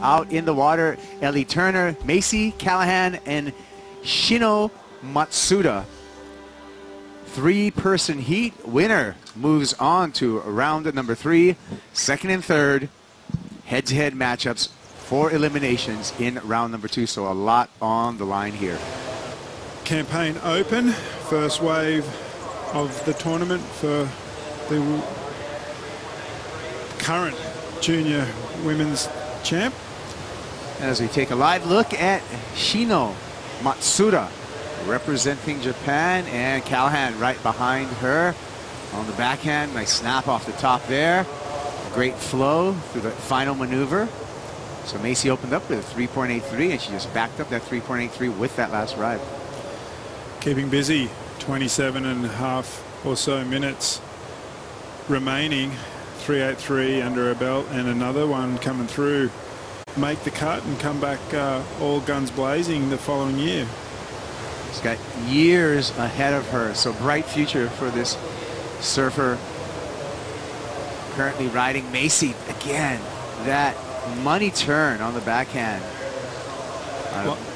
out in the water. Ellie Turner, Macy, Callaghan, and Shino Matsuda. Three-person heat. Winner moves on to round number 3. Second and third head-to-head matchups for eliminations in round number 2. So a lot on the line here. Campaign open. First wave of the tournament for the current junior women's champ. As we take a live look at Shino Matsuda representing Japan, and Callaghan right behind her on the backhand. Nice snap off the top there. Great flow through the final maneuver. So Macy opened up with a 3.83, and she just backed up that 3.83 with that last ride. Keeping busy, 27.5 or so minutes remaining. 3.83 under her belt, and another one coming through. Make the cut and come back all guns blazing the following year. She's got years ahead of her, so bright future for this surfer. Currently riding Macy again. That money turn on the backhand.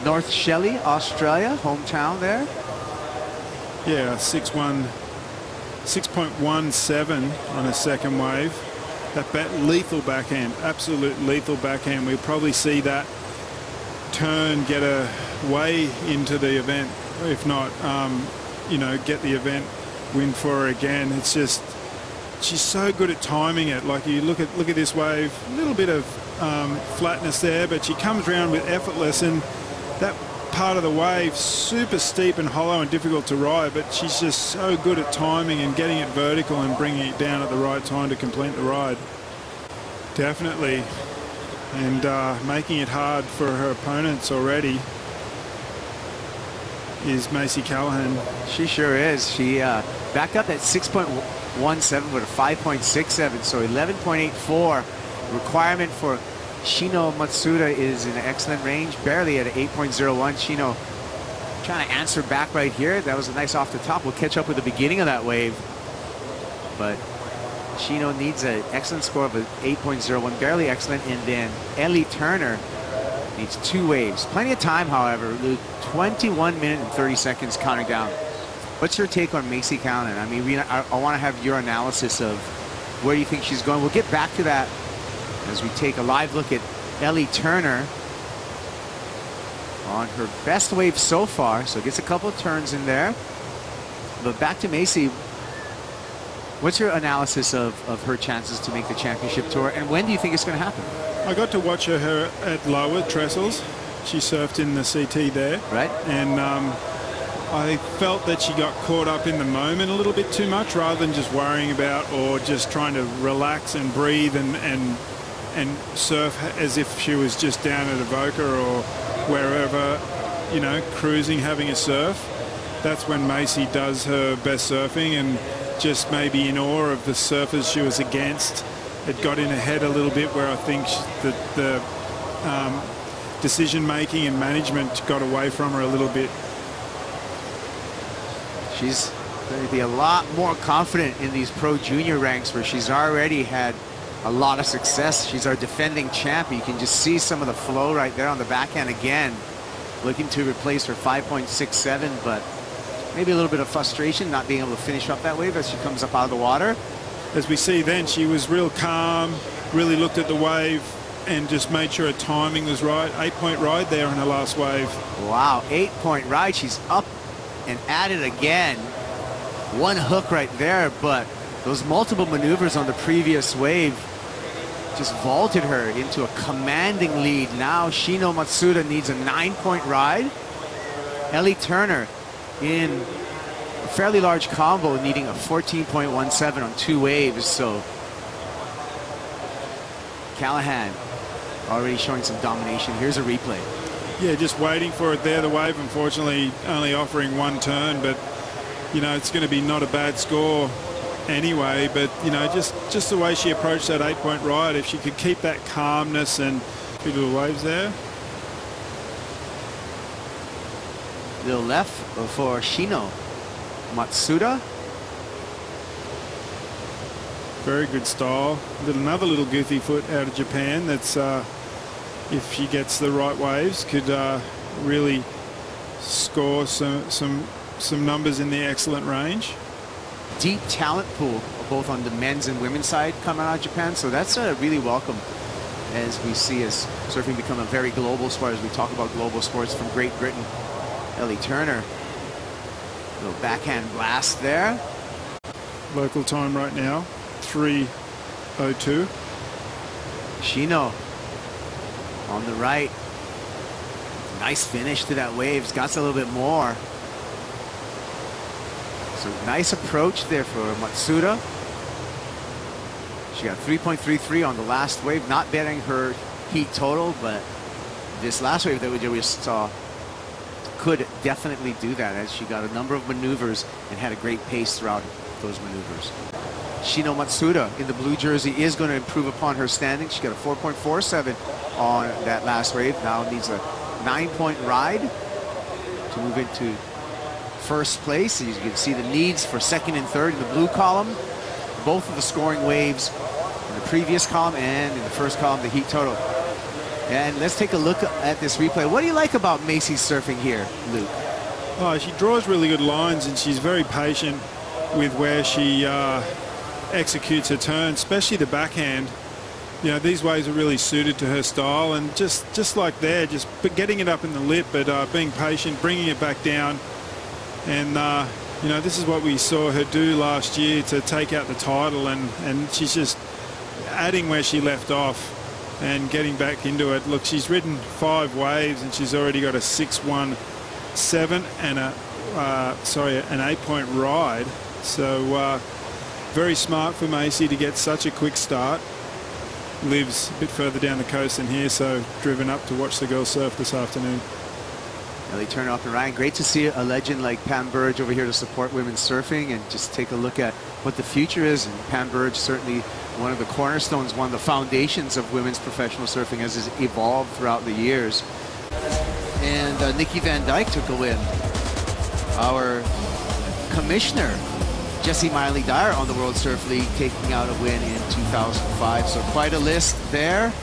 North Shelley, Australia, hometown there. Yeah, 6.17 on a second wave. That lethal backhand, absolute lethal backhand. We'll probably see that turn get a way into the event. If not, you know, get the event win for her again. It's just, she's so good at timing it. Like you look at this wave, a little bit of flatness there, but she comes around with effortless, and that part of the wave super steep and hollow and difficult to ride, but she's just so good at timing and getting it vertical and bringing it down at the right time to complete the ride. Definitely, and making it hard for her opponents already is Macy Callaghan. She sure is. She backed up at 6.17 with a 5.67, so 11.84 requirement for Shino Matsuda is in excellent range, barely at 8.01. Shino trying to answer back right here. That was a nice off the top. We'll catch up with the beginning of that wave. But Shino needs an excellent score of 8.01, barely excellent. And then Ellie Turner needs 2 waves. Plenty of time, however. 21 minutes and 30 seconds counting down. What's your take on Macy Callaghan? I mean, I want to have your analysis of where you think she's going. We'll get back to that as we take a live look at Ellie Turner on her best wave so far. So gets a couple of turns in there. But back to Macy. What's your analysis of her chances to make the championship tour, and when do you think it's going to happen? I got to watch her at lower trestles. She surfed in the CT there. Right. And I felt that she got caught up in the moment a little bit too much, rather than just worrying about or just trying to relax and breathe and surf as if she was just down at Avoca or wherever, you know, cruising, having a surf. That's when Macy does her best surfing, and just maybe in awe of the surfers she was against. It got in her head a little bit, where I think the decision making and management got away from her a little bit. She's going to be a lot more confident in these pro junior ranks, where she's already had a lot of success. She's our defending champ. You can just see some of the flow right there on the backhand again, looking to replace her 5.67, but maybe a little bit of frustration not being able to finish up that wave as she comes up out of the water. As we see then, she was real calm, really looked at the wave and just made sure her timing was right. 8-point ride there on her last wave. Wow, 8-point ride. She's up and at it again. One hook right there, but those multiple maneuvers on the previous wave just vaulted her into a commanding lead. Now Shino Matsuda needs a 9-point ride. Ellie Turner in a fairly large combo, needing a 14.17 on 2 waves. So Callaghan already showing some domination. Here's a replay. Yeah, just waiting for it there. The wave, unfortunately, only offering 1 turn, but you know, it's going to be not a bad score anyway. But you know, just the way she approached that 8-point ride, if she could keep that calmness and 2 little waves there. Little left for Shino Matsuda. Very good style. Another little goofy foot out of Japan that's if she gets the right waves, could really score some numbers in the excellent range. Deep talent pool, both on the men's and women's side coming out of Japan, so that's really welcome as we see as surfing become a very global sport, as we talk about global sports from Great Britain. Ellie Turner, little backhand blast there. Local time right now, 3:02. Shino on the right. Nice finish to that wave. He's got a little bit more. So nice approach there for Matsuda. She got 3.33 on the last wave, not betting her heat total, but this last wave that we just saw could definitely do that, as she got a number of maneuvers and had a great pace throughout those maneuvers. Shino Matsuda in the blue jersey is going to improve upon her standing. She got a 4.47 on that last wave. Now needs a 9-point ride to move into first place. As you can see the needs for second and third in the blue column. Both of the scoring waves in the previous column and in the first column, the heat total. And let's take a look at this replay. What do you like about Macy's surfing here, Luke? Oh, she draws really good lines, and she's very patient with where she executes her turn, especially the backhand. You know, these waves are really suited to her style, and just like there, just getting it up in the lip, but being patient, bringing it back down. And you know, this is what we saw her do last year to take out the title, and she's just adding where she left off and getting back into it. Look, she's ridden 5 waves, and she's already got a 6.17 and an 8-point ride. So very smart for Macy to get such a quick start. Lives a bit further down the coast than here, so driven up to watch the girls surf this afternoon. Ellie Turner up and Ryan. Great to see a legend like Pam Burge over here to support women's surfing and just take a look at what the future is. And Pam Burge, certainly one of the cornerstones, one of the foundations of women's professional surfing, as has evolved throughout the years. And Nikki Van Dyke took a win. Our commissioner, Jessie Miley Dyer, on the World Surf League, taking out a win in 2005. So quite a list there.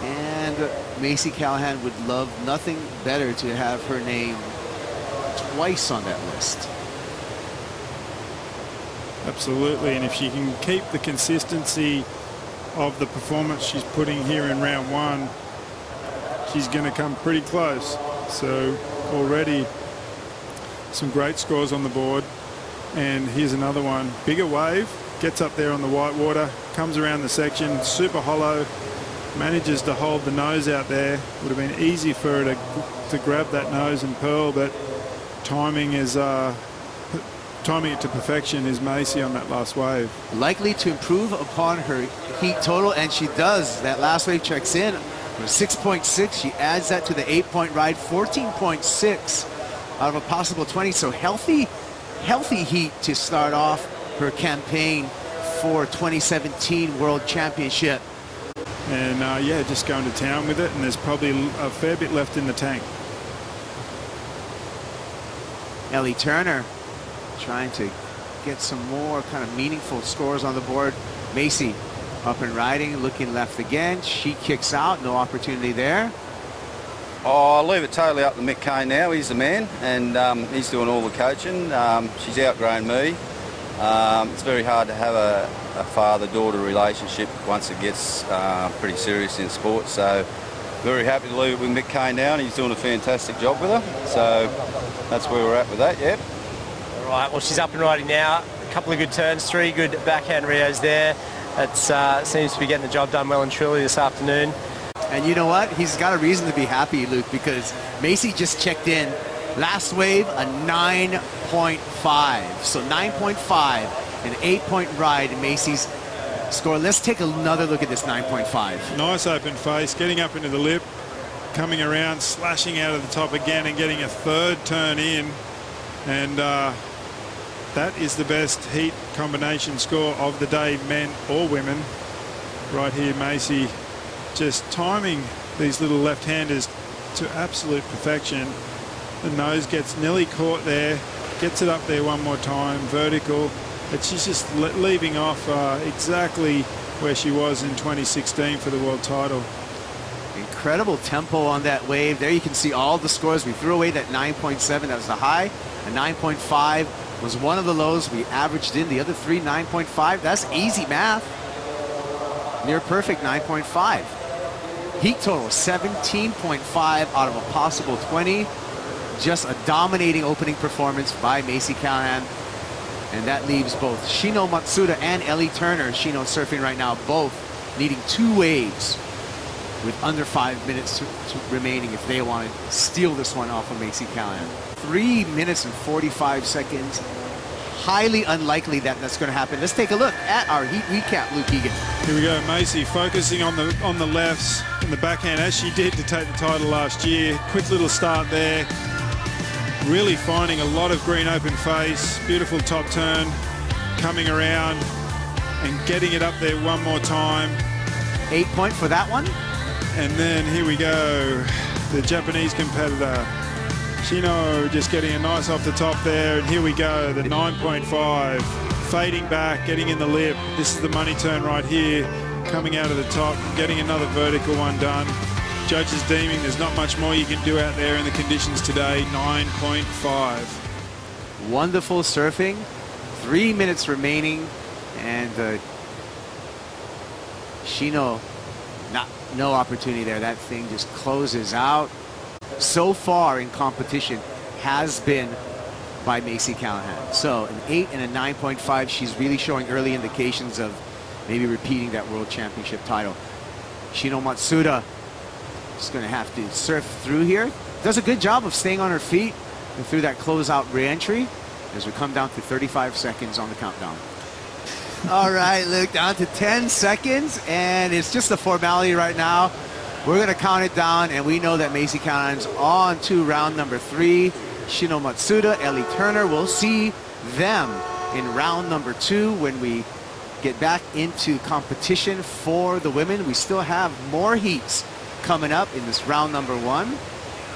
And Macy Callaghan would love nothing better to have her name twice on that list. Absolutely, and if she can keep the consistency of the performance she's putting here in round 1, she's going to come pretty close. So already some great scores on the board. And here's another one. Bigger wave, gets up there on the white water, comes around the section, super hollow, manages to hold the nose out there. Would have been easy for her to grab that nose and pearl, but timing is timing it to perfection is Macy on that last wave. Likely to improve upon her heat total, and she does. That last wave checks in with 6.6. She adds that to the 8-point ride, 14.6 out of a possible 20. So healthy heat to start off her campaign for 2017 World Championship. And yeah, just going to town with it, and there's probably a fair bit left in the tank. Ellie Turner trying to get some more kind of meaningful scores on the board. Macy up and riding, looking left again. She kicks out, no opportunity there. Oh, I'll leave it totally up to Mick Kane now. He's the man, and he's doing all the coaching. She's outgrown me. It's very hard to have a father-daughter relationship once it gets pretty serious in sport. So very happy to leave it with Mick Kane now, and he's doing a fantastic job with her. So that's where we're at with that, yeah. All right, well, she's up and riding now. A couple of good turns, 3 good backhand rios there. It seems to be getting the job done well and truly this afternoon. And you know what? He's got a reason to be happy, Luke, because Macy just checked in. Last wave, a 9.5. So 9.5, an 8-point ride in Macy's score. Let's take another look at this 9.5. Nice open face, getting up into the lip, coming around, slashing out of the top again and getting a 3rd turn in. And that is the best heat combination score of the day, men or women. Right here, Macy just timing these little left-handers to absolute perfection. The nose gets nearly caught there, gets it up there one more time, vertical, but she's just leaving off exactly where she was in 2016 for the world title. Incredible tempo on that wave. There you can see all the scores. We threw away that 9.7. That was the high. A 9.5 was one of the lows. We averaged in the other three, 9.5. That's easy math. Near perfect 9.5. Heat total 17.5 out of a possible 20. Just a dominating opening performance by Macy Callaghan. And that leaves both Shino Matsuda and Ellie Turner, Shino surfing right now, both needing 2 waves with under 5 minutes remaining if they want to steal this one off of Macy Callaghan. 3 minutes and 45 seconds. Highly unlikely that that's going to happen. Let's take a look at our heat recap, Luke Egan. Here we go, Macy focusing on the lefts and the backhand as she did to take the title last year. Quick little start there. Really finding a lot of green open face. Beautiful top turn, coming around and getting it up there one more time. 8 point for that one. And then here we go, the Japanese competitor, Shino, just getting a nice off the top there. And here we go, the 9.5, fading back, getting in the lip. This is the money turn right here, coming out of the top, getting another vertical one done. Judges deeming there's not much more you can do out there in the conditions today. 9.5. Wonderful surfing. 3 minutes remaining, and Shino, no opportunity there. That thing just closes out. So far in competition has been by Macy Callaghan. So an 8 and a 9.5. She's really showing early indications of maybe repeating that World Championship title. Shino Matsuda is going to have to surf through here. Does a good job of staying on her feet and through that closeout re-entry as we come down to 35 seconds on the countdown. All right, Luke, down to 10 seconds, and it's just a formality right now. We're going to count it down, and we know that Macy Callaghan's on to round number 3. Shino Matsuda, Ellie Turner, we'll see them in round number 2 when we get back into competition for the women. We still have more heats coming up in this round number 1.